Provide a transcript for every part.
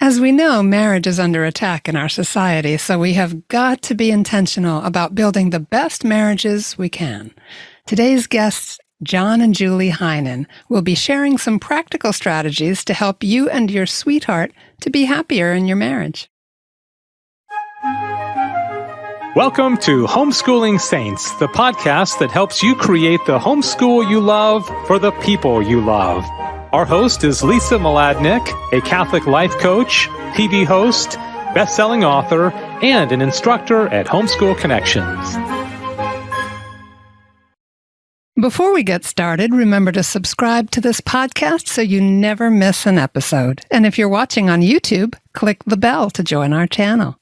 As we know, marriage is under attack in our society, so we have got to be intentional about building the best marriages we can. Today's guests, John and Julie Heinen, will be sharing some practical strategies to help you and your sweetheart to be happier in your marriage. Welcome to Homeschooling Saints, the podcast that helps you create the homeschool you love for the people you love. Our host is Lisa Mladinich, a Catholic life coach, TV host, best-selling author, and an instructor at Homeschool Connections. Before we get started, remember to subscribe to this podcast so you never miss an episode. And if you're watching on YouTube, click the bell to join our channel.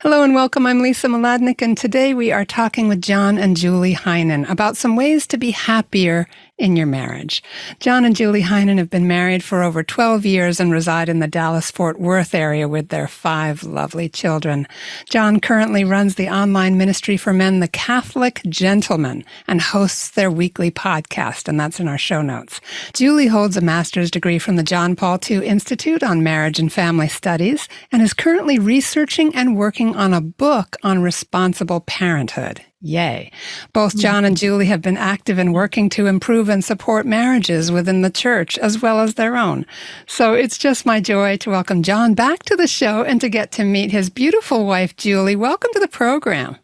Hello and welcome. I'm Lisa Mladinich, and today we are talking with John and Julie Heinen about some ways to be happier in your marriage. John and Julie Heinen have been married for over 12 years and reside in the Dallas-Fort Worth area with their 5 lovely children. John currently runs the online ministry for men, The Catholic Gentleman, and hosts their weekly podcast, and that's in our show notes. Julie holds a master's degree from the John Paul II Institute on Marriage and Family Studies and is currently researching and working on a book on responsible parenthood. Yay. Both John and Julie have been active in working to improve and support marriages within the church as well as their own. So it's just my joy to welcome John back to the show and to get to meet his beautiful wife, Julie. Welcome to the program.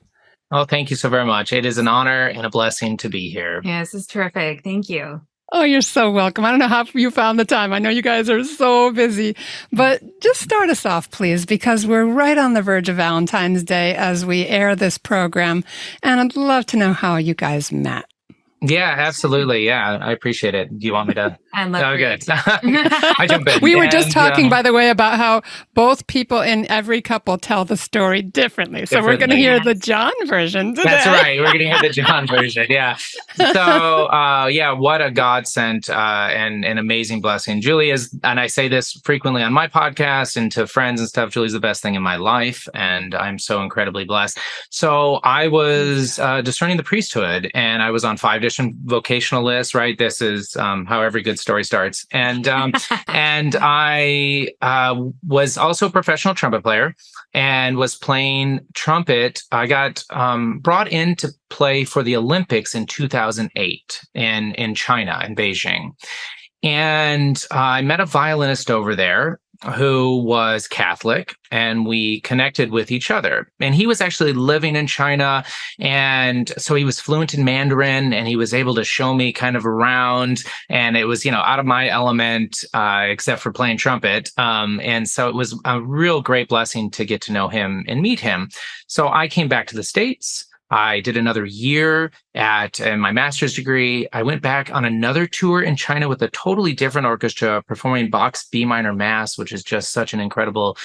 Oh, thank you so very much. It is an honor and a blessing to be here. Yeah, this is terrific. Thank you. Oh, you're so welcome. I don't know how you found the time. I know you guys are so busy, but just start us off, please, because we're right on the verge of Valentine's Day as we air this program, and I'd love to know how you guys met. Yeah, absolutely. Yeah, I appreciate it. Do you want me to? I love Oh, it. good. I jump in. We were just talking, by the way, about how both people in every couple tell the story differently. So we're going to hear the John version today. That's right. We're going to hear the John version. Yeah. So, what a godsend and an amazing blessing. Julie is, and I say this frequently on my podcast and to friends and stuff, Julie's the best thing in my life, and I'm so incredibly blessed. So I was discerning the priesthood, and I was on 5 different vocational lists, right? This is how every good story starts. And and I was also a professional trumpet player and was playing trumpet. I got brought in to play for the Olympics in 2008 in China, in Beijing. And I met a violinist over there who was Catholic, and we connected with each other. And he was actually living in China, and so he was fluent in Mandarin, and he was able to show me kind of around, and it was, out of my element, except for playing trumpet. And so it was a real great blessing to get to know him and meet him. So I came back to the States. I did another year in my master's degree. I went back on another tour in China with a totally different orchestra performing Bach's B minor mass, which is just such an incredible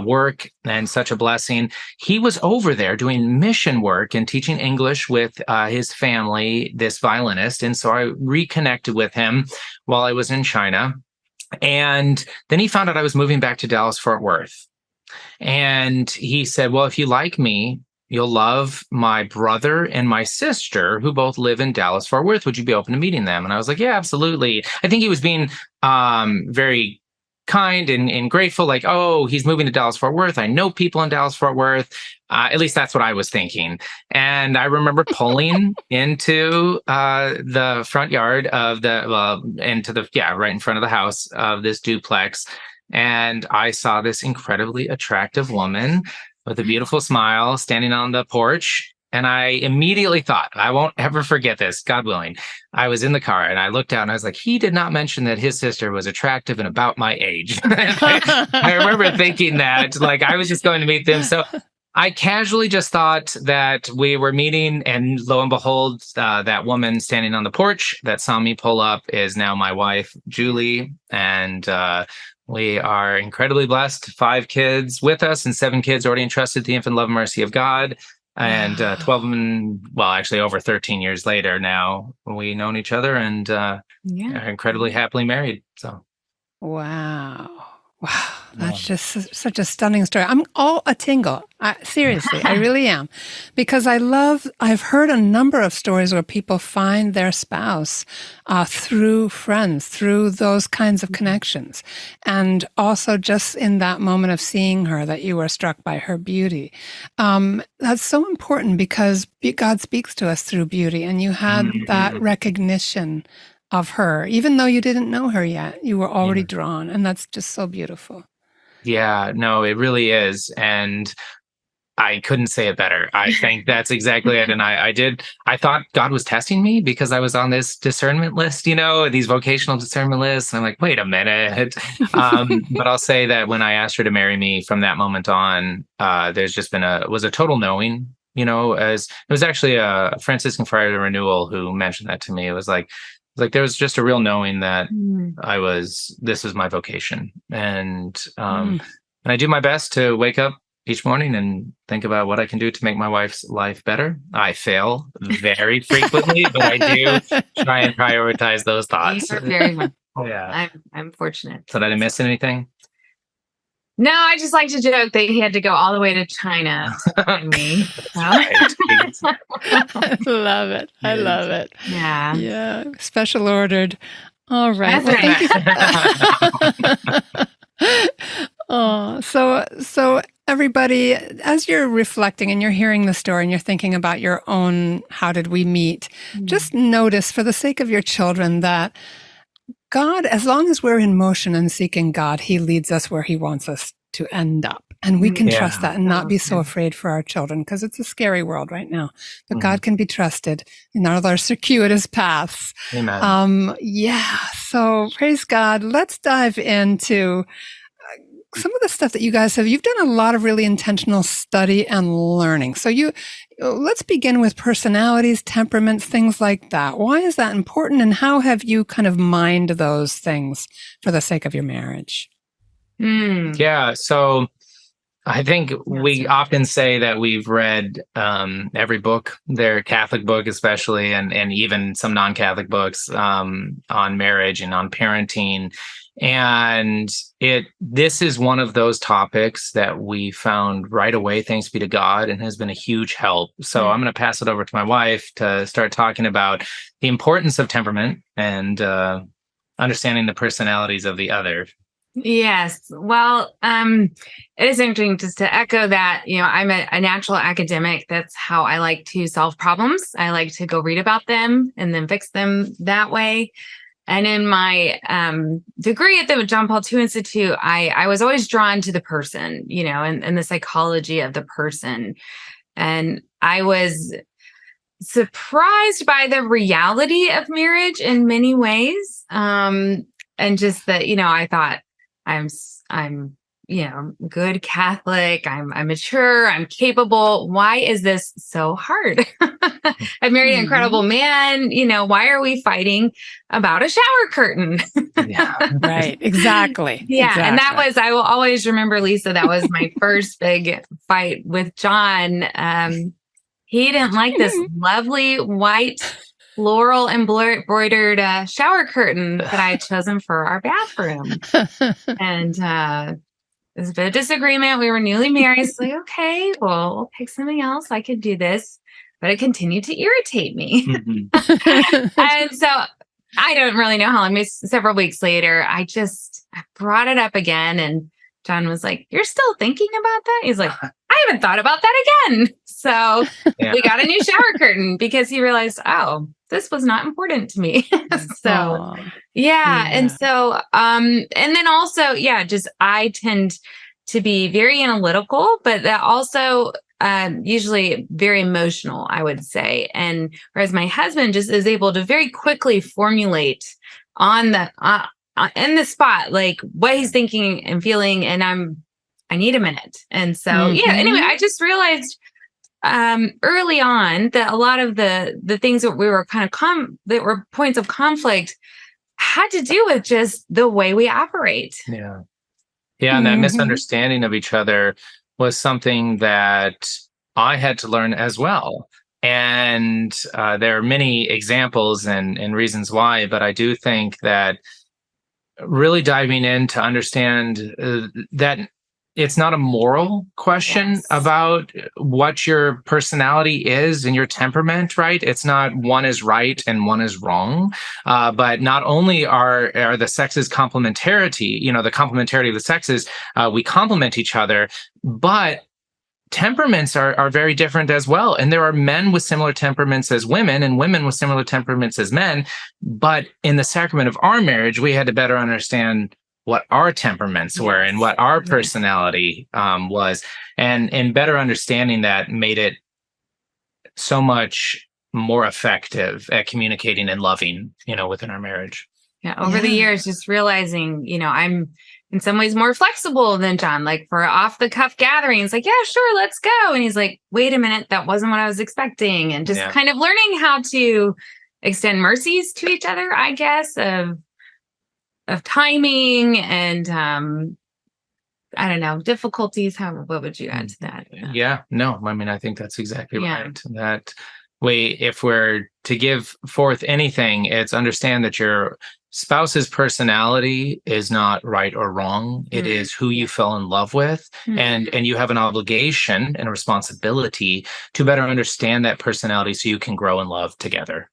work and such a blessing. He was over there doing mission work and teaching English with his family, this violinist. And so I reconnected with him while I was in China. And then he found out I was moving back to Dallas-Fort Worth. And he said, well, if you like me, you'll love my brother and my sister, who both live in Dallas-Fort Worth. Would you be open to meeting them? And I was like, yeah, absolutely. I think he was being very kind and grateful, like, oh, he's moving to Dallas-Fort Worth. I know people in Dallas-Fort Worth. At least that's what I was thinking. And I remember pulling into the front yard of right in front of the house of this duplex. And I saw this incredibly attractive woman with a beautiful smile standing on the porch. And I immediately thought, I won't ever forget this, God willing. I was in the car and I looked out and I was like, he did not mention that his sister was attractive and about my age. I remember thinking that, like, I was just going to meet them. So I casually just thought that we were meeting, and lo and behold, that woman standing on the porch that saw me pull up is now my wife, Julie. And we are incredibly blessed. 5 kids with us and 7 kids already entrusted to the infant love and mercy of God. And 12 of them, well, actually over 13 years later now, we known each other and are incredibly happily married. So, wow. That's just such a stunning story. I'm all a tingle. Seriously, I really am. Because I've heard a number of stories where people find their spouse through friends, through those kinds of connections. And also just in that moment of seeing her, that you were struck by her beauty. That's so important because God speaks to us through beauty. And you had that recognition of her. Even though you didn't know her yet, you were already drawn. And that's just so beautiful. Yeah, no, it really is. And I couldn't say it better. I think that's exactly it. And I thought God was testing me because I was on this discernment list, these vocational discernment lists. And I'm like, wait a minute. But I'll say that when I asked her to marry me from that moment on, there's just been was a total knowing, as it was actually a Franciscan friar of renewal who mentioned that to me. It was like there was just a real knowing that this was my vocation. And I do my best to wake up each morning and think about what I can do to make my wife's life better. I fail very frequently, but I do try and prioritize those thoughts. You're very much. Yeah. I'm fortunate. So did I miss anything? No, I just like to joke that he had to go all the way to China to find me. I love it. I love it. Yeah. Yeah. Special ordered. All right. That's Thank you. Oh, so everybody, as you're reflecting and you're hearing the story and you're thinking about your own, how did we meet? Just notice, for the sake of your children, that God, as long as we're in motion and seeking God, He leads us where He wants us to end up. And we can trust that and not be so afraid for our children, because it's a scary world right now. But God can be trusted in all our circuitous paths. Amen. So praise God. Let's dive into some of the stuff that you guys have. You've done a lot of really intentional study and learning. So let's begin with personalities, temperaments, things like that. Why is that important? And how have you kind of mined those things for the sake of your marriage? Yeah. So I think we often say that we've read every book, their Catholic book especially, and even some non-Catholic books on marriage and on parenting. And this is one of those topics that we found right away, thanks be to God, and has been a huge help. So I'm going to pass it over to my wife to start talking about the importance of temperament and understanding the personalities of the other. Yes. Well, it is interesting just to echo that, I'm a natural academic. That's how I like to solve problems. I like to go read about them and then fix them that way. And in my degree at the John Paul II Institute, I was always drawn to the person, and the psychology of the person. And I was surprised by the reality of marriage in many ways. And just that, I thought I'm good Catholic, I'm mature, I'm capable. Why is this so hard? I've married an incredible man. Why are we fighting about a shower curtain? Right. Exactly. Yeah. Exactly. And I will always remember, Lisa, that was my first big fight with John. He didn't like this lovely white floral embroidered shower curtain that I had chosen for our bathroom. And there was a bit of disagreement. We were newly married. So okay, well, we'll pick something else. I could do this. But it continued to irritate me. And so I don't really know how long, maybe several weeks later, I brought it up again. And John was like, "You're still thinking about that?" He's like, "I haven't thought about that again." So we got a new shower curtain because he realized, oh, this was not important to me. So, yeah. And so, and then also, just I tend to be very analytical, but that also usually very emotional, I would say. And whereas my husband just is able to very quickly formulate on the in the spot, like what he's thinking and feeling, and I need a minute. And so, anyway, I just realized early on that a lot of the things that we were kind of that were points of conflict had to do with just the way we operate. Yeah. And that misunderstanding of each other was something that I had to learn as well. And there are many examples and reasons why, but I do think that really diving in to understand that it's not a moral question about what your personality is and your temperament, right? It's not one is right and one is wrong, but not only are the sexes complementarity, the complementarity of the sexes, we complement each other, but temperaments are very different as well. And there are men with similar temperaments as women and women with similar temperaments as men. But in the sacrament of our marriage, we had to better understand what our temperaments were and what our personality was. And better understanding that made it so much more effective at communicating and loving, within our marriage. Yeah. Over the years, just realizing, I'm in some ways more flexible than John, like for off the cuff gatherings, like, yeah, sure, let's go. And he's like, wait a minute, that wasn't what I was expecting. And just kind of learning how to extend mercies to each other, I guess, of timing and I don't know, difficulties. What would you add to that? Yeah, no, I mean, I think that's exactly right. That way, if we're to give forth anything, it's understand that your spouse's personality is not right or wrong. It is who you fell in love with. And you have an obligation and a responsibility to better understand that personality so you can grow in love together.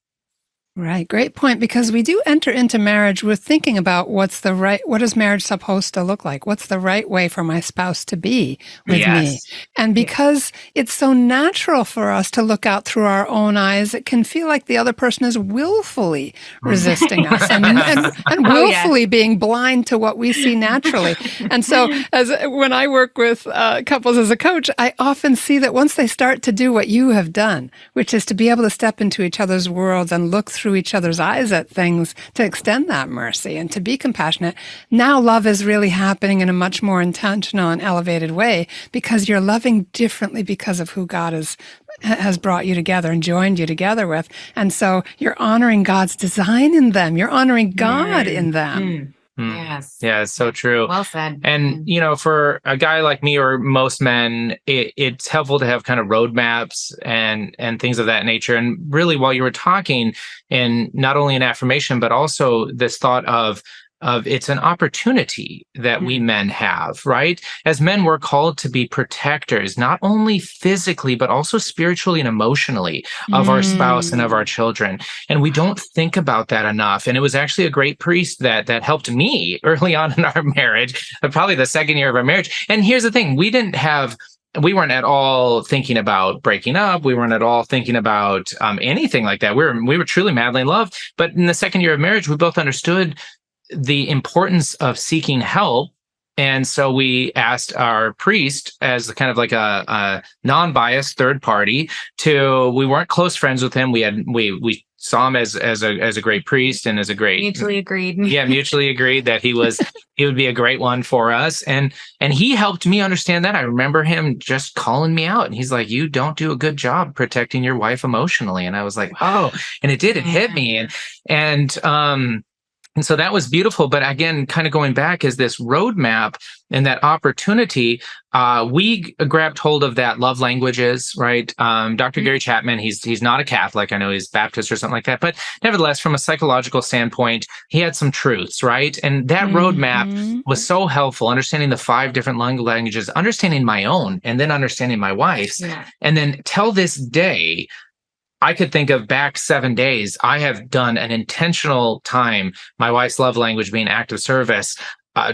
Right. Great point. Because we do enter into marriage with thinking about what is marriage supposed to look like? What's the right way for my spouse to be with me? And because it's so natural for us to look out through our own eyes, it can feel like the other person is willfully resisting us and willfully being blind to what we see naturally. And so when I work with couples as a coach, I often see that once they start to do what you have done, which is to be able to step into each other's worlds and look through each other's eyes at things to extend that mercy and to be compassionate. Now love is really happening in a much more intentional and elevated way because you're loving differently because of who God has brought you together and joined you together with. And so you're honoring God's design in them. You're honoring God in them. Yes. Yeah, it's so true. Well said. And, for a guy like me or most men, it's helpful to have kind of roadmaps and things of that nature. And really, while you were talking, and not only an affirmation, but also this thought of it's an opportunity that we men have, right? As men, we're called to be protectors, not only physically, but also spiritually and emotionally of our spouse and of our children. And we don't think about that enough. And it was actually a great priest that helped me early on in our marriage, probably the second year of our marriage. And here's the thing, we weren't at all thinking about breaking up. We weren't at all thinking about anything like that. We were truly madly in love. But in the second year of marriage, we both understood the importance of seeking help. And so we asked our priest as kind of like a non-biased third party we weren't close friends with him. We saw him as a great priest and as a great mutually agreed. Yeah, mutually agreed that he would be a great one for us. And he helped me understand that. I remember him just calling me out and he's like, you don't do a good job protecting your wife emotionally. And I was like, oh, and it hit me. And so that was beautiful. But again, kind of going back is this roadmap and that opportunity. We grabbed hold of that love languages, right? Dr. Gary Chapman, he's not a Catholic. I know he's Baptist or something like that. But nevertheless, from a psychological standpoint, he had some truths, right? And that roadmap was so helpful, understanding the 5 different languages, understanding my own, and then understanding my wife's. Yeah. And then till this day, I could think of back 7 days, I have done an intentional time, my wife's love language being act of service,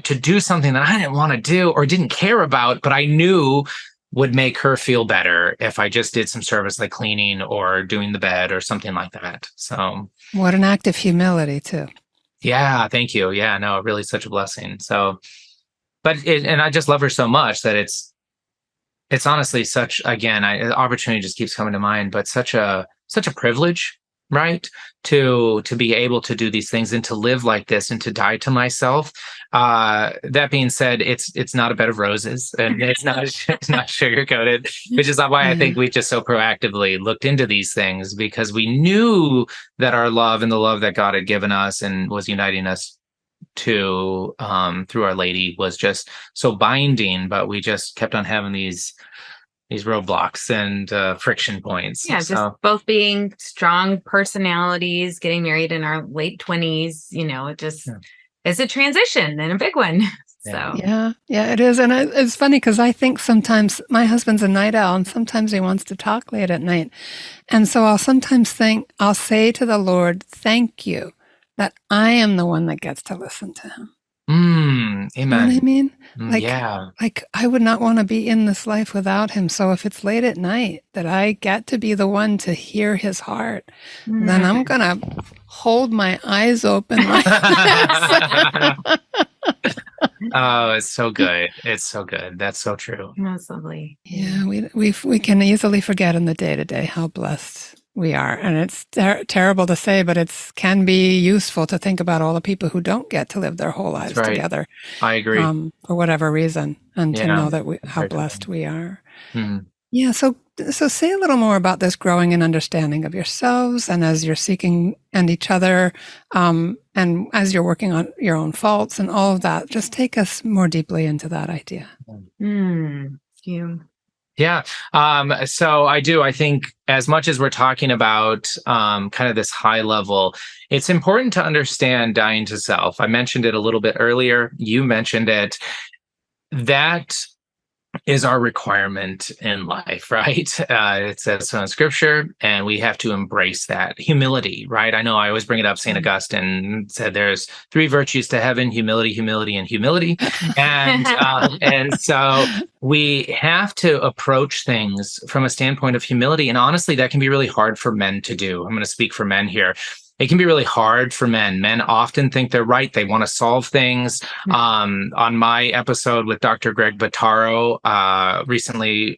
to do something that I didn't want to do or didn't care about, but I knew would make her feel better if I just did some service like cleaning or doing the bed or something like that. So what an act of humility too. Yeah, thank you. Yeah, no, really such a blessing. So, and I just love her so much that it's honestly such, again, opportunity just keeps coming to mind, but such a privilege, right? To be able to do these things and to live like this and to die to myself. That being said, it's not a bed of roses and it's not sugar coated, which is why I think we just so proactively looked into these things, because we knew that our love and the love that God had given us and was uniting us to through Our Lady was just so binding, but we just kept on having these roadblocks and friction points. Yeah, just both being strong personalities, getting married in our late 20s, it's a transition and a big one. Yeah. So Yeah, it is. And it's funny because I think sometimes my husband's a night owl and sometimes he wants to talk late at night. And so I'll sometimes I'll say to the Lord, thank you that I am the one that gets to listen to him. Amen. You know what I mean? Yeah. Like I would not want to be in this life without him. So if it's late at night that I get to be the one to hear his heart, then I'm going to hold my eyes open. Oh, it's so good. It's so good. That's so true. That's lovely. Yeah, we can easily forget in the day-to-day how blessed we are. And it's terrible to say, but it can be useful to think about all the people who don't get to live their whole lives together. I agree. For whatever reason, and to know that how Very blessed we are. Mm-hmm. Yeah, so say a little more about this growing in understanding of yourselves and as you're seeking and each other, and as you're working on your own faults and all of that. Just take us more deeply into that idea. Yeah. So I think as much as we're talking about kind of this high level, it's important to understand dying to self. I mentioned it a little bit earlier. You mentioned it. That is our requirement in life, right? It says so in scripture, and we have to embrace that humility, right? I know I always bring it up. St. Augustine said there's 3 virtues to heaven: humility, humility, and humility. And so we have to approach things from a standpoint of humility. And honestly, that can be really hard for men to do. I'm going to speak for men here. It can be really hard for men. Men often think they're right. They want to solve things. On my episode with Dr. Greg Bottaro recently,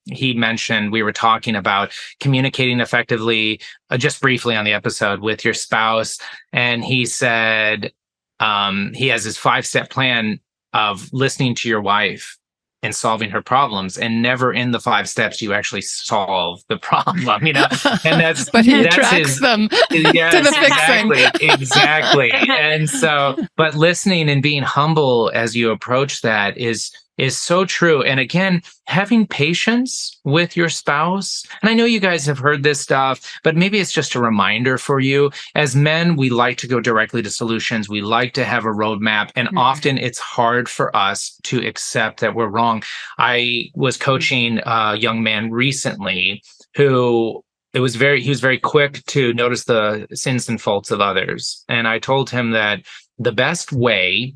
he mentioned, we were talking about communicating effectively, just briefly on the episode, with your spouse. And he said he has his 5-step plan of listening to your wife and solving her problems, and never in the 5 steps you actually solve the problem, and that's but he attracts them to the fixing. Exactly. And so, but listening and being humble as you approach that is so true. And again, having patience with your spouse. And I know you guys have heard this stuff, but maybe it's just a reminder for you. As men, we like to go directly to solutions. We like to have a roadmap. And often it's hard for us to accept that we're wrong. I was coaching a young man recently who he was very quick to notice the sins and faults of others. And I told him that the best way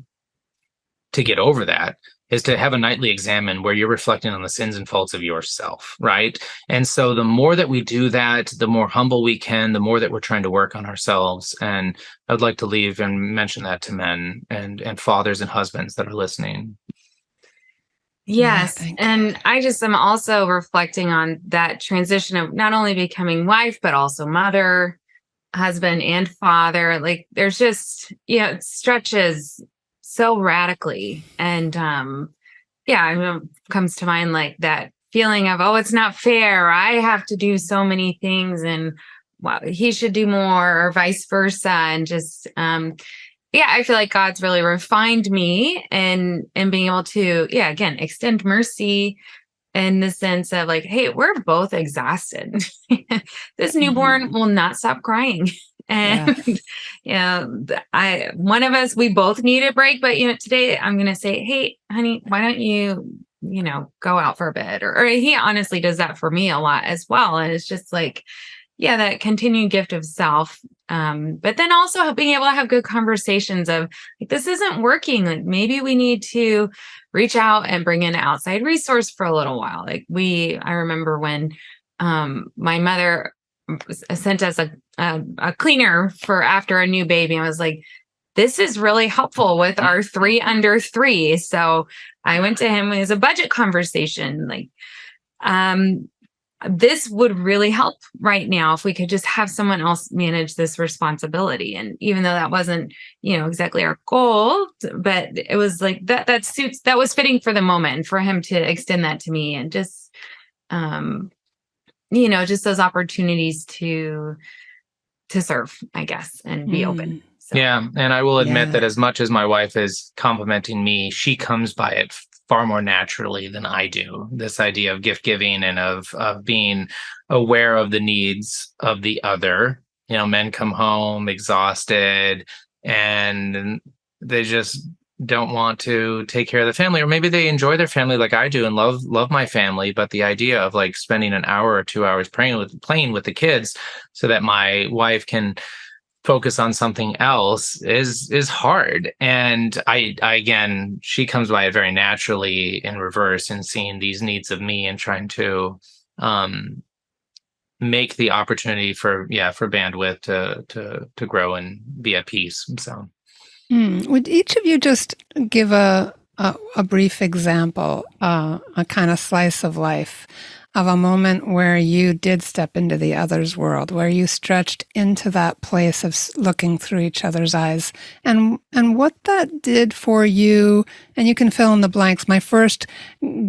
to get over that is to have a nightly examine where you're reflecting on the sins and faults of yourself, right? And so the more that we do that, the more humble we can, the more that we're trying to work on ourselves. And I'd like to leave and mention that to men and fathers and husbands that are listening. Yes. And I just am also reflecting on that transition of not only becoming wife, but also mother, husband, and father. Like there's just, it stretches so radically. And comes to mind like that feeling of, oh, it's not fair. I have to do so many things and he should do more, or vice versa. And just, I feel like God's really refined me and being able to, again, extend mercy in the sense of like, hey, we're both exhausted. This newborn will not stop crying. And, one of us, we both need a break, but, today I'm going to say, hey, honey, why don't you, go out for a bit? Or he honestly does that for me a lot as well. And it's just like, that continued gift of self. But then also being able to have good conversations of like, this isn't working. Like maybe we need to reach out and bring in an outside resource for a little while. Like I remember when my mother sent us a cleaner for after a new baby. I was like, this is really helpful with our 3 under 3. So I went to him as a budget conversation. Like, this would really help right now if we could just have someone else manage this responsibility. And even though that wasn't, exactly our goal, but it was like that was fitting for the moment and for him to extend that to me and just, just those opportunities to serve, I guess, and be open. So. Yeah. And I will admit that as much as my wife is complimenting me, she comes by it far more naturally than I do. This idea of gift giving and of being aware of the needs of the other. Men come home exhausted and they just don't want to take care of the family, or maybe they enjoy their family like I do and love my family, but the idea of like spending an hour or 2 hours playing with the kids so that my wife can focus on something else is hard. And I again, she comes by it very naturally in reverse, and seeing these needs of me and trying to make the opportunity for bandwidth to grow and be at peace. So would each of you just give a brief example, a kind of slice of life of a moment where you did step into the other's world, where you stretched into that place of looking through each other's eyes, and what that did for you? And you can fill in the blanks. My first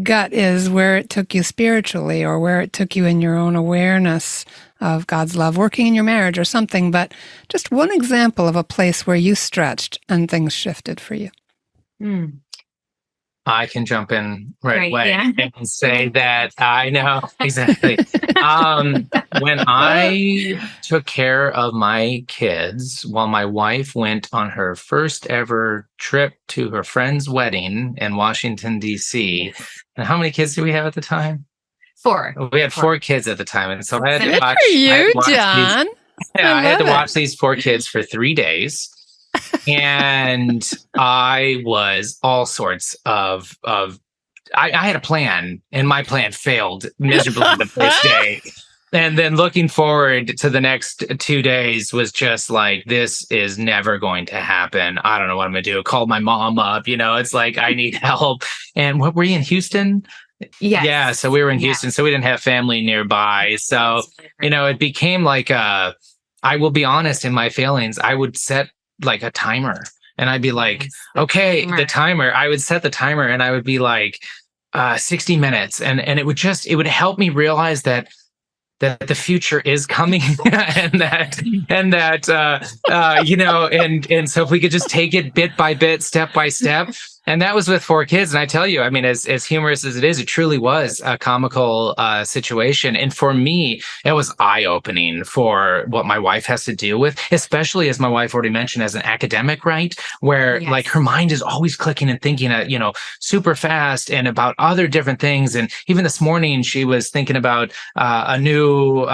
gut is where it took you spiritually, or where it took you in your own awareness of God's love, working in your marriage or something, but just one example of a place where you stretched and things shifted for you. I can jump in right away and say that I know exactly. When I took care of my kids while my wife went on her first ever trip to her friend's wedding in Washington, D.C. And how many kids did we have at the time? 4. We had 4 kids at the time. And so I had to Good watch, for you, John. I had to watch these 4 kids for 3 days. And I was all sorts of I had a plan, and my plan failed miserably the first day. And then looking forward to the next 2 days was just like, this is never going to happen. I don't know what I'm going to do. Called my mom up, it's like, I need help. And what were you in Houston? Yes. Yeah. So we were in Houston, so we didn't have family nearby. So, it became like I will be honest, in my failings, I would set like a timer, and I'd be like, okay, the timer. I would set the timer, and I would be like 60 minutes. And it would help me realize that the future is coming and so if we could just take it bit by bit, step by step. And that was with 4 kids. And I tell you, I mean, as humorous as it is, it truly was a comical situation. And for me, it was eye-opening for what my wife has to deal with, especially, as my wife already mentioned, as an academic, right? Where like her mind is always clicking and thinking, super fast and about other different things. And even this morning, she was thinking about a new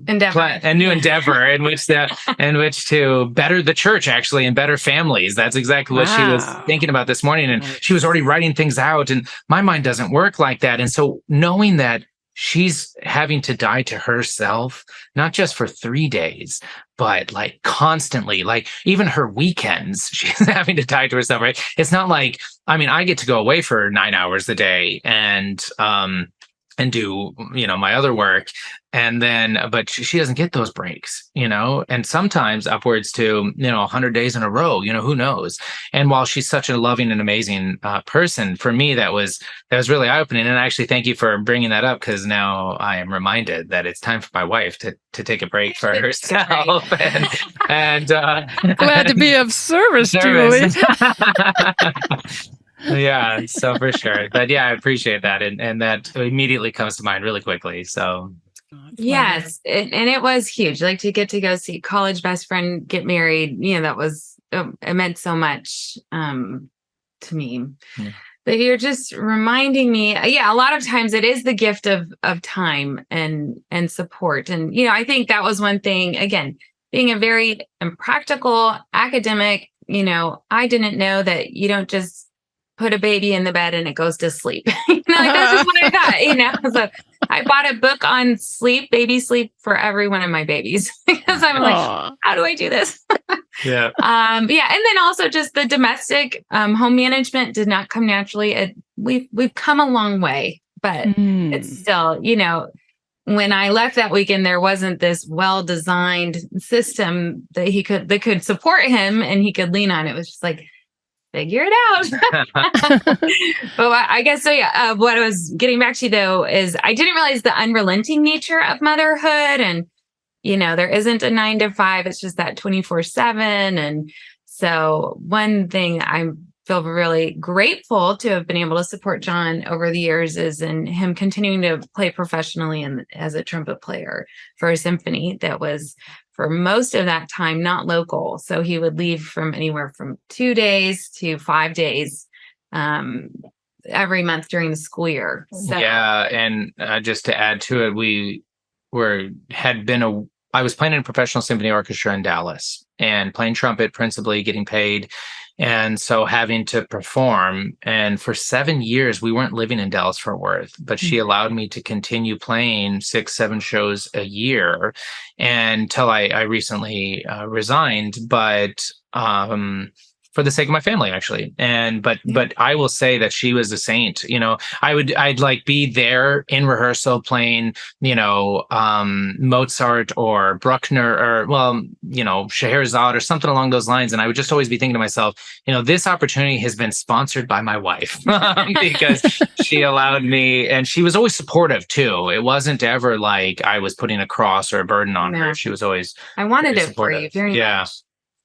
endeavor in which to better the church, actually, and better families. That's exactly what she was thinking about this morning. And she was already writing things out, and my mind doesn't work like that. And so knowing that she's having to die to herself, not just for 3 days, but like constantly, like even her weekends, she's having to die to herself, right? It's not like, I mean, I get to go away for 9 hours a day and do, my other work. And then, but she doesn't get those breaks, and sometimes upwards to, 100 days in a row, who knows? And while she's such a loving and amazing person, for me, that was really eye-opening. And I actually thank you for bringing that up, because now I am reminded that it's time for my wife to take a break for herself. and glad to be of service. Julie. Yeah, so for sure. But yeah, I appreciate that. And that immediately comes to mind really quickly. So yes. And it was huge. Like, to get to go see college best friend get married, that was, it meant so much to me. Yeah. But you're just reminding me, a lot of times it is the gift of time and support. And, I think that was one thing, again, being a very impractical academic, I didn't know that you don't just put a baby in the bed and it goes to sleep. Like, that's just what I thought, So I bought a book on sleep, baby sleep, for every one of my babies, because I'm like, how do I do this? Yeah. And then also just the domestic home management did not come naturally. We've come a long way, but it's still, when I left that weekend, there wasn't this well-designed system that could support him and he could lean on. It was just like, figure it out. But I guess so. Yeah. What I was getting back to, though, is I didn't realize the unrelenting nature of motherhood, and there isn't a 9 to 5. It's just that 24/7. And so one thing I'm feel really grateful to have been able to support John over the years is in him continuing to play professionally as a trumpet player for a symphony that was, for most of that time, not local. So he would leave from anywhere from 2 days to 5 days every month during the school year. So, yeah, and just to add to it, I was playing in a professional symphony orchestra in Dallas and playing trumpet principally, getting paid. And so having to perform. And for 7 years, we weren't living in Dallas-Fort Worth, but she allowed me to continue playing 6, 7 shows a year until I recently resigned. But for the sake of my family, actually. But I will say that she was a saint. I'd like be there in rehearsal playing, Mozart or Bruckner or, 𝐿 or something along those lines. And I would just always be thinking to myself, this opportunity has been sponsored by my wife because she allowed me, and she was always supportive too. It wasn't ever like I was putting a cross or a burden on her. She was always I wanted it supportive. for you very much.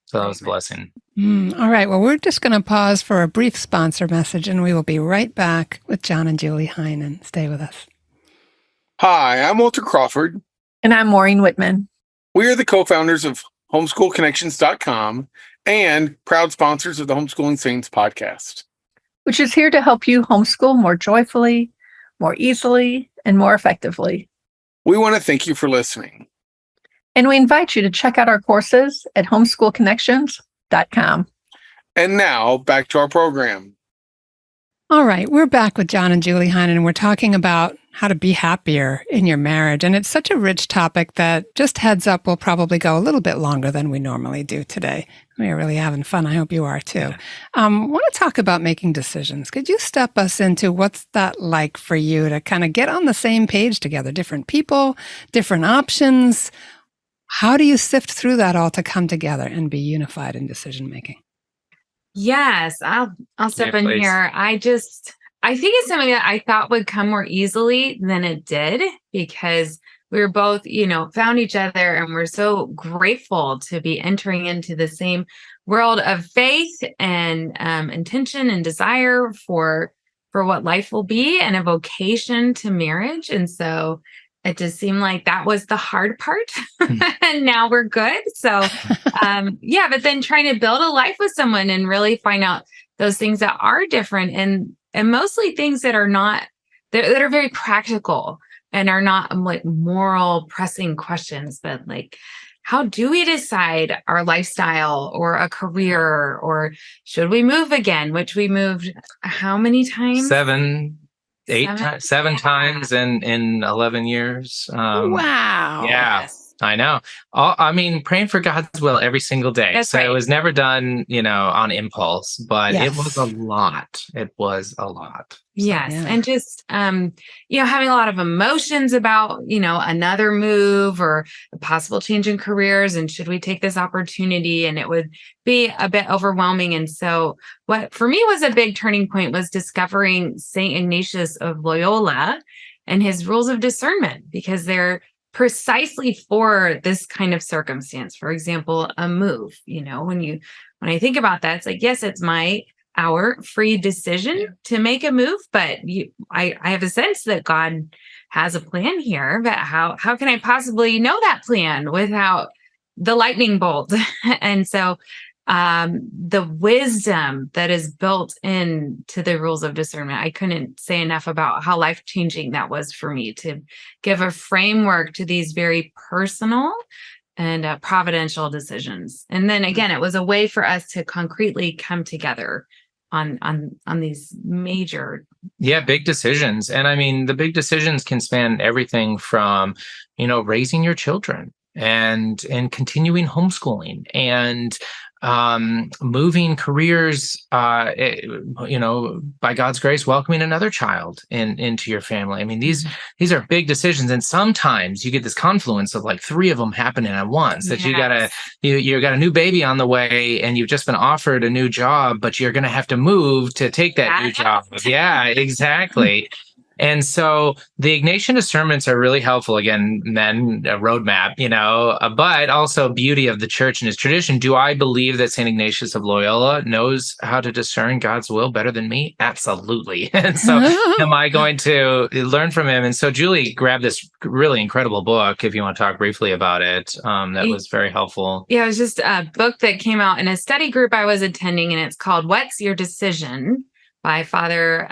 So that was a blessing. All right. Well, we're just going to pause for a brief sponsor message, and we will be right back with John and Julie Heinen. Stay with us. Hi, I'm Walter Crawford. And I'm Maureen Whitman. We are the co-founders of homeschoolconnections.com and proud sponsors of the Homeschooling Saints podcast, which is here to help you homeschool more joyfully, more easily, and more effectively. We want to thank you for listening. And we invite you to check out our courses at homeschoolconnections.com. And now, back to our program. All right, we're back with John and Julie Heinen, and we're talking about how to be happier in your marriage. And it's such a rich topic that, just heads up, we'll probably go a little bit longer than we normally do today. We are really having fun. I hope you are too. I want to talk about making decisions. Could you step us into what's that like for you to kind of get on the same page together? Different people, different options. How do you sift through that all to come together and be unified in decision making? Yes, I'll step in please. here. I think it's something that I thought would come more easily than it did, because we were both, found each other, and we're so grateful to be entering into the same world of faith and intention and desire for what life will be, and a vocation to marriage. And so it just seemed like that was the hard part. And now we're good. So, but then trying to build a life with someone and really find out those things that are different, and mostly things that are not, that are very practical and are not like moral pressing questions, but like, how do we decide our lifestyle or a career, or should we move again, which we moved how many times? 7 times in 11 years. Wow. Yeah, Yes. I know. Praying for God's will every single day. That's so right. It was never done, on impulse, but Yes. it was a lot. It was a lot. Yes. Yeah. And just, having a lot of emotions about, another move or a possible change in careers, and should we take this opportunity? And it would be a bit overwhelming. And so what for me was a big turning point was discovering St. Ignatius of Loyola and his rules of discernment, because they're precisely for this kind of circumstance. For example, a move, when I think about that, it's like, yes, it's our free decision to make a move, but I have a sense that God has a plan here. But how can I possibly know that plan without the lightning bolt? And so the wisdom that is built into the rules of discernment, I couldn't say enough about how life-changing that was for me, to give a framework to these very personal and providential decisions. And then again, it was a way for us to concretely come together on these major big decisions. And the big decisions can span everything from raising your children and continuing homeschooling and moving careers, by God's grace, welcoming another child into your family. These are big decisions, and sometimes you get this confluence of like 3 of them happening at once. That you got a new baby on the way, and you've just been offered a new job, but you're going to have to move to take that new job. Yeah, exactly. And so the Ignatian discernments are really helpful. Again, men, a roadmap, but also beauty of the church and his tradition. Do I believe that St. Ignatius of Loyola knows how to discern God's will better than me? Absolutely. And so am I going to learn from him? And so Julie grabbed this really incredible book, if you want to talk briefly about it, that was very helpful. Yeah, it was just a book that came out in a study group I was attending, and it's called What's Your Decision by Father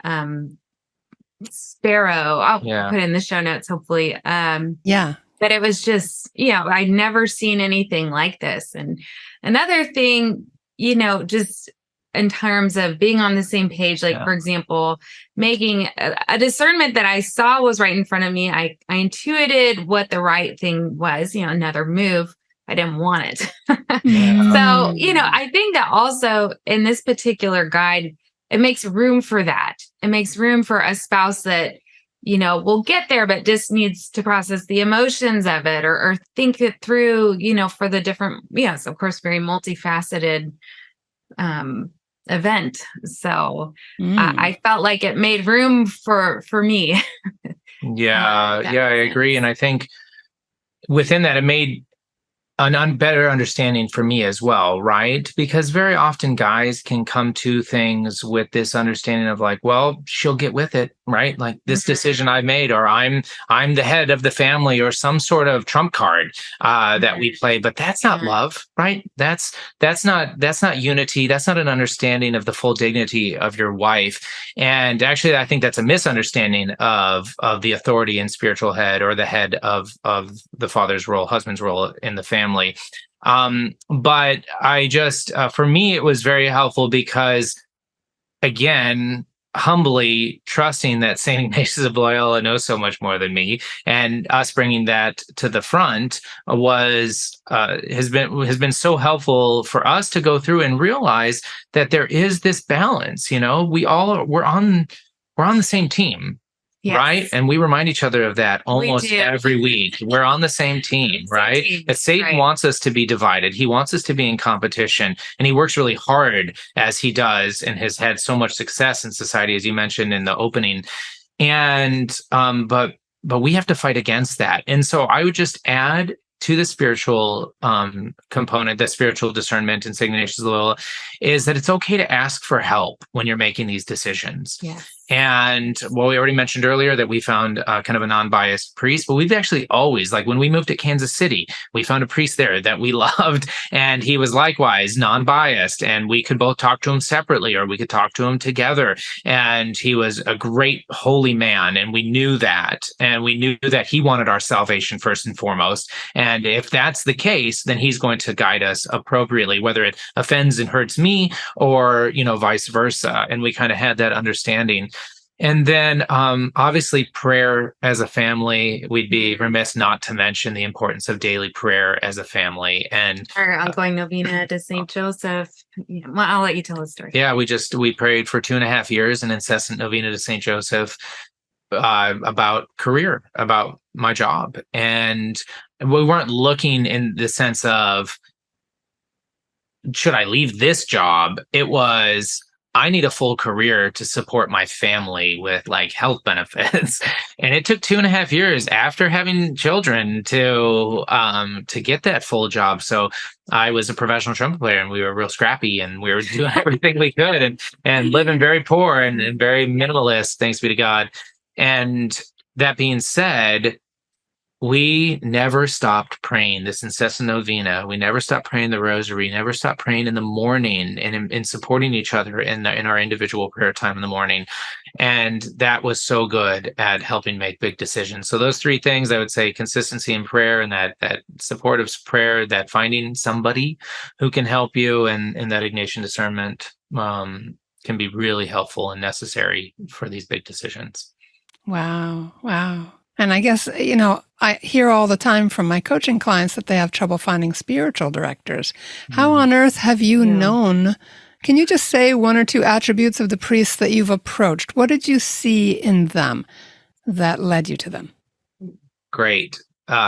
Sparrow. I'll put it in the show notes, hopefully. But it was just, I'd never seen anything like this. And another thing, just in terms of being on the same page, like, for example, making a discernment that I saw was right in front of me. I intuited what the right thing was, another move. I didn't want it. So, I think that also in this particular guide, it makes room for that. It makes room for a spouse that, will get there, but just needs to process the emotions of it or think it through, for the different, yes, of course, very multifaceted event. So I felt like it made room for me. I agree. And I think within that, it made a better understanding for me as well, right? Because very often guys can come to things with this understanding of like, well, she'll get with it, right? Like this decision I've made, or I'm the head of the family, or some sort of trump card that we play. But that's not love, right? That's not unity. That's not an understanding of the full dignity of your wife. And actually, I think that's a misunderstanding of the authority and spiritual head, or the head of the father's role, husband's role in the family. But I just, for me, it was very helpful because, again, humbly trusting that St. Ignatius of Loyola knows so much more than me, and us bringing that to the front has been so helpful for us to go through and realize that there is this balance. We're on the same team. Yes. Right. And we remind each other of that almost every week. We're on the same team, right? That Satan wants us to be divided. He wants us to be in competition. And he works really hard, as he does, and has had so much success in society, as you mentioned in the opening. And but we have to fight against that. And so I would just add to the spiritual component, the spiritual discernment in St. Ignatius of Loyola, is that it's okay to ask for help when you're making these decisions. Yes. And we already mentioned earlier that we found kind of a non-biased priest, but we've actually always, like when we moved to Kansas City, we found a priest there that we loved, and he was likewise non-biased, and we could both talk to him separately, or we could talk to him together. And he was a great holy man, and we knew that, and we knew that he wanted our salvation first and foremost. And if that's the case, then he's going to guide us appropriately, whether it offends and hurts me, or vice versa. And we kind of had that understanding. And then obviously prayer as a family, we'd be remiss not to mention the importance of daily prayer as a family. And our ongoing novena to St. Joseph. I'll let you tell the story. Yeah, we prayed for 2.5 years, an incessant novena to St. Joseph about career, about my job. And we weren't looking in the sense of, should I leave this job? It was, I need a full career to support my family with like health benefits. And it took 2.5 years after having children to get that full job. So I was a professional trumpet player, and we were real scrappy, and we were doing everything we could, and living very poor and very minimalist, thanks be to God. And that being said, we never stopped praying this incessant novena. We never stopped praying the rosary, never stopped praying in the morning, and in supporting each other in our individual prayer time in the morning. And that was so good at helping make big decisions. So those 3 things, I would say: consistency in prayer, and that supportive prayer, that finding somebody who can help you, and that Ignatian discernment can be really helpful and necessary for these big decisions. Wow. And I guess, I hear all the time from my coaching clients that they have trouble finding spiritual directors. How on earth have you known? Can you just say 1 or 2 attributes of the priests that you've approached? What did you see in them that led you to them? Great.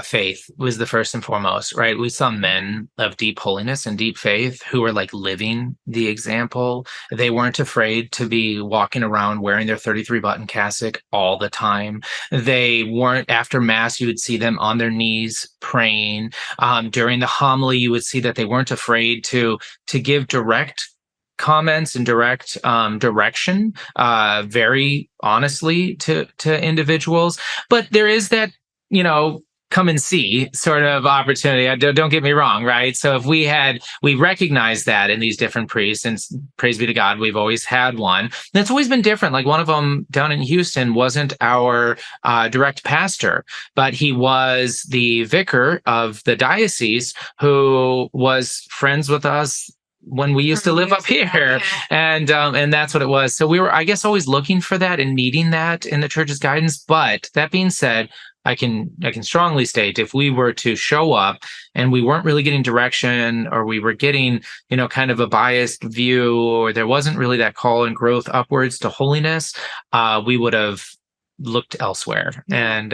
faith was the first and foremost, right? We saw men of deep holiness and deep faith who were like living the example. They weren't afraid to be walking around wearing their 33 button cassock all the time. They weren't, after Mass, you would see them on their knees praying. During the homily, you would see that they weren't afraid to give direct comments and direct direction, very honestly to individuals. But there is that, come and see sort of opportunity. Don't get me wrong, right? So if we recognize that in these different priests, and praise be to God, we've always had one that's always been different. Like one of them down in Houston wasn't our direct pastor, but he was the vicar of the diocese who was friends with us when we used to live up here. And that's what it was. So we were, I guess, always looking for that and needing that in the church's guidance. But that being said, I can strongly state, if we were to show up and we weren't really getting direction, or we were getting, kind of a biased view, or there wasn't really that call and growth upwards to holiness, we would have looked elsewhere. And,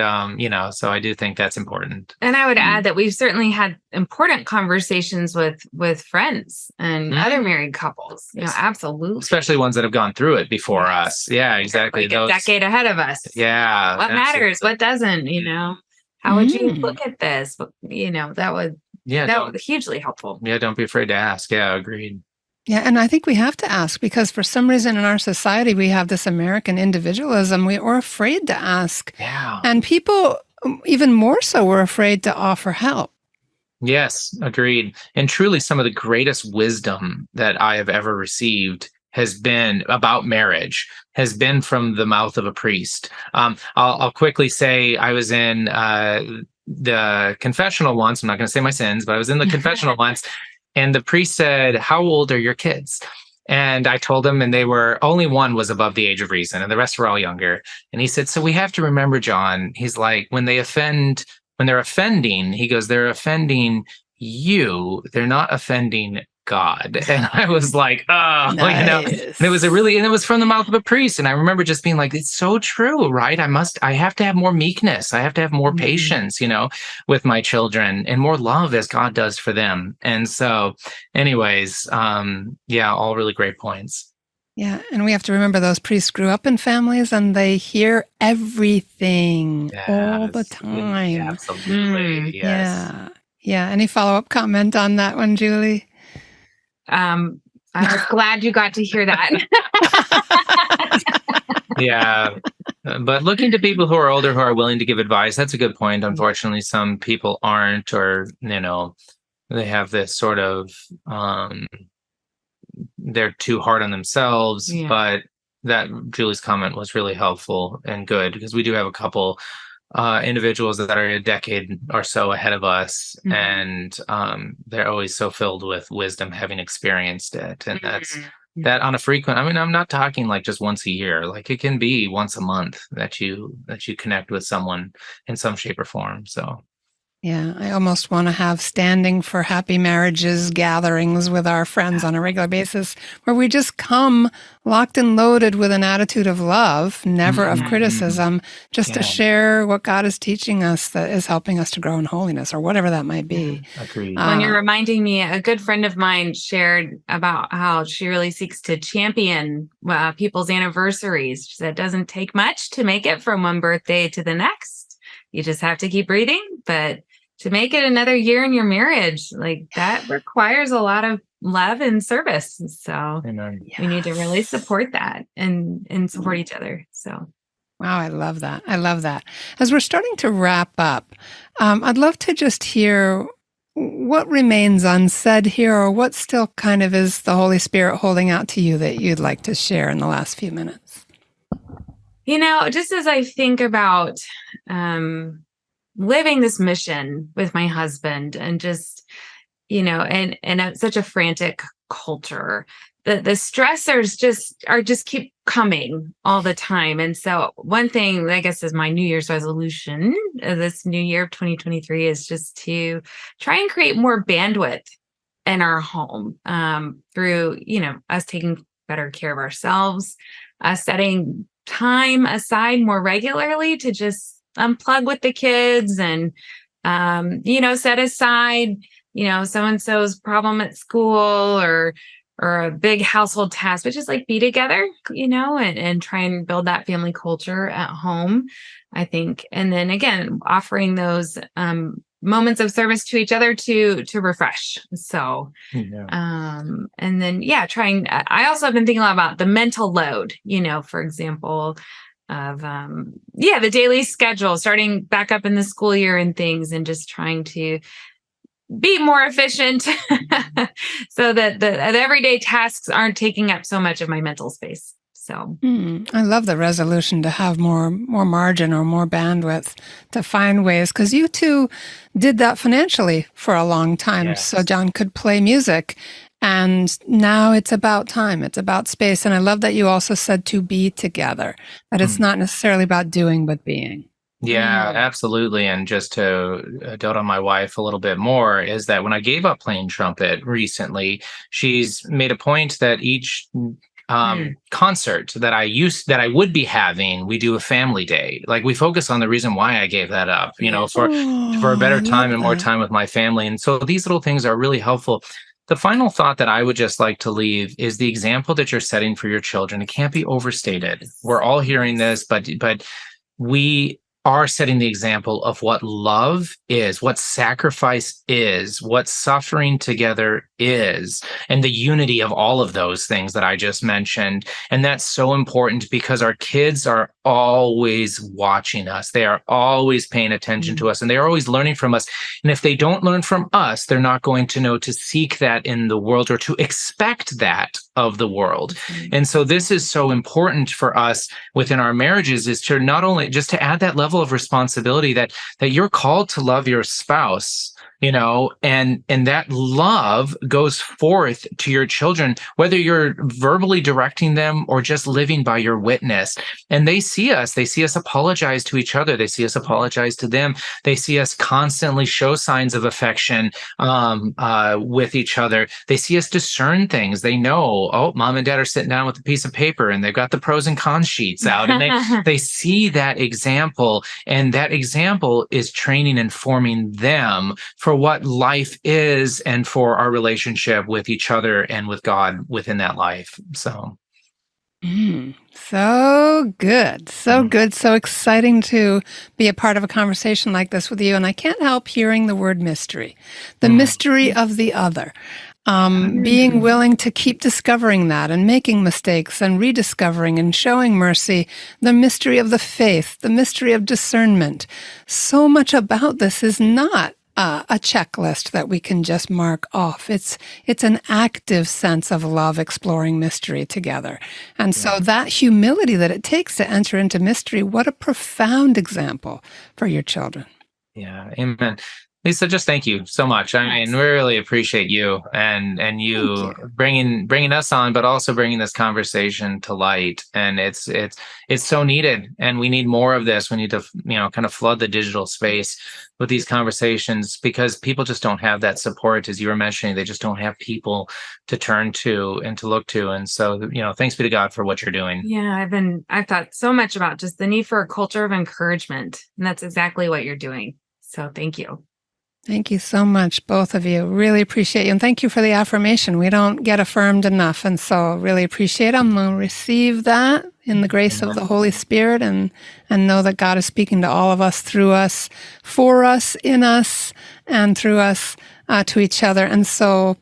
so I do think that's important. And I would add that we've certainly had important conversations with friends and other married couples, absolutely. Especially ones that have gone through it before us. Yeah, exactly. Like a decade ahead of us. Yeah. What matters? What doesn't, How would you look at this? That was hugely helpful. Yeah, don't be afraid to ask. Yeah, agreed. Yeah, and I think we have to ask, because for some reason in our society, we have this American individualism. We're afraid to ask. Yeah. And people, even more so, were afraid to offer help. Yes, agreed. And truly, some of the greatest wisdom that I have ever received has been about marriage, has been from the mouth of a priest. I'll quickly say I was in the confessional once. I'm not going to say my sins, but I was in the confessional once. And the priest said, "How old are your kids?" And I told him, and only one was above the age of reason, and the rest were all younger. And he said, "So we have to remember, John," he's like, when they're offending, he goes, "They're offending you. They're not offending God." And I was like, oh, nice. And it was from the mouth of a priest. And I remember just being like, it's so true, right? I have to have more meekness. I have to have more patience, with my children, and more love as God does for them. And so anyways, all really great points. Yeah. And we have to remember those priests grew up in families, and they hear everything all the time. Yeah, absolutely. Yes. Yeah. Yeah. Any follow-up comment on that one, Julie? I was glad you got to hear that. Yeah. But looking to people who are older, who are willing to give advice, that's a good point. Unfortunately, some people aren't, or, they have this sort of, they're too hard on themselves. Yeah. But that Julie's comment was really helpful and good, because we do have a couple individuals that are a decade or so ahead of us, and they're always so filled with wisdom, having experienced it. And that's that on a frequent, I'm not talking like just once a year, like it can be once a month that you connect with someone in some shape or form. So yeah, I almost want to have standing for happy marriages gatherings with our friends on a regular basis, where we just come locked and loaded with an attitude of love, never of criticism, just to share what God is teaching us that is helping us to grow in holiness, or whatever that might be. Agreed. When you're reminding me, a good friend of mine shared about how she really seeks to champion people's anniversaries. She said, it doesn't take much to make it from one birthday to the next. You just have to keep breathing, but to make it another year in your marriage, like that requires a lot of love and service. So we need to really support that and support each other. So. Wow, I love that. I love that. As we're starting to wrap up, I'd love to just hear what remains unsaid here, or what still kind of is the Holy Spirit holding out to you that you'd like to share in the last few minutes. Just as I think about living this mission with my husband, and just, and such a frantic culture, the stressors just keep coming all the time. And so one thing, I guess, is my New Year's resolution this new year of 2023 is just to try and create more bandwidth in our home, through, us taking better care of ourselves, setting time aside more regularly to just unplug with the kids, and set aside, so-and-so's problem at school or a big household task, but just like be together, and try and build that family culture at home, I think. And then again, offering those moments of service to each other to refresh. So, and then, I also have been thinking a lot about the mental load, for example, of, the daily schedule, starting back up in the school year and things, and just trying to be more efficient so that the everyday tasks aren't taking up so much of my mental space. So I love the resolution to have more margin or more bandwidth to find ways, because you two did that financially for a long time. Yes. So John could play music, and now it's about time. It's about space. And I love that you also said to be together, that it's not necessarily about doing, but being. Yeah, absolutely. And just to dote on my wife a little bit more, is that when I gave up playing trumpet recently, she's made a point that each concert that I would be having, we do a family day. Like, we focus on the reason why I gave that up, for a better time and more time with my family. And so these little things are really helpful. The final thought that I would just like to leave is the example that you're setting for your children. It can't be overstated. We're all hearing this, but we are setting the example of what love is, what sacrifice is, what suffering together is, and the unity of all of those things that I just mentioned. And that's so important, because our kids are always watching us. They are always paying attention to us, and they're always learning from us. And if they don't learn from us, they're not going to know to seek that in the world or to expect that of the world. And so this is so important for us within our marriages, is to not only just to add that level of responsibility that you're called to love your spouse, and that love goes forth to your children, whether you're verbally directing them or just living by your witness. And they see us apologize to each other. They see us apologize to them. They see us constantly show signs of affection with each other. They see us discern things. They know, oh, mom and dad are sitting down with a piece of paper and they've got the pros and cons sheets out, and they see that example, and that example is training and forming them for what life is and for our relationship with each other and with God within that life. So. So good. So good. So exciting to be a part of a conversation like this with you. And I can't help hearing the word mystery, the mystery of the other. Being willing to keep discovering that and making mistakes and rediscovering and showing mercy, the mystery of the faith, the mystery of discernment. So much about this is not a checklist that we can just mark off. It's an active sense of love, exploring mystery together. And so that humility that it takes to enter into mystery, what a profound example for your children. Yeah, amen. Lisa, just thank you so much. I mean, we really appreciate you and you bringing us on, but also bringing this conversation to light. And it's so needed, and we need more of this. We need to, kind of flood the digital space with these conversations, because people just don't have that support, as you were mentioning. They just don't have people to turn to and to look to. And so, thanks be to God for what you're doing. Yeah, I've thought so much about just the need for a culture of encouragement, and that's exactly what you're doing. So thank you. Thank you so much, both of you. Really appreciate you. And thank you for the affirmation. We don't get affirmed enough. And so really appreciate it. I'm going to receive that in the grace of the Holy Spirit, and know that God is speaking to all of us, through us, for us, in us, and through us to each other. And so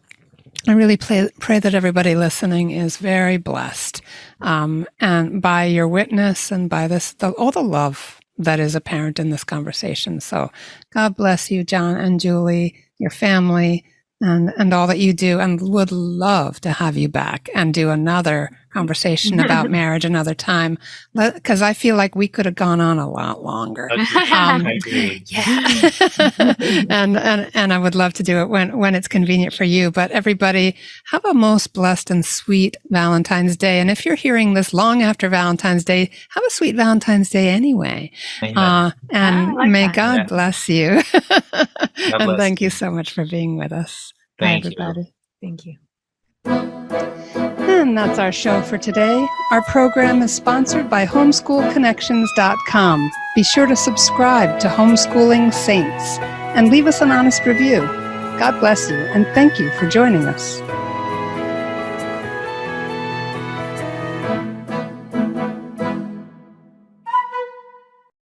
I really pray that everybody listening is very blessed, and by your witness and by all the love that is apparent in this conversation. So God bless you, John and Julie, your family, and all that you do, and would love to have you back and do another conversation about marriage another time, because I feel like we could have gone on a lot longer. And I would love to do it when it's convenient for you. But everybody, have a most blessed and sweet Valentine's Day. And if you're hearing this long after Valentine's Day, have a sweet Valentine's Day anyway. And may God bless you. And thank you so much for being with us. Thank Bye, everybody. you. Thank you. And that's our show for today. Our program is sponsored by homeschoolconnections.com. Be sure to subscribe to Homeschooling Saints. and leave us an honest review. God bless you, and thank you for joining us.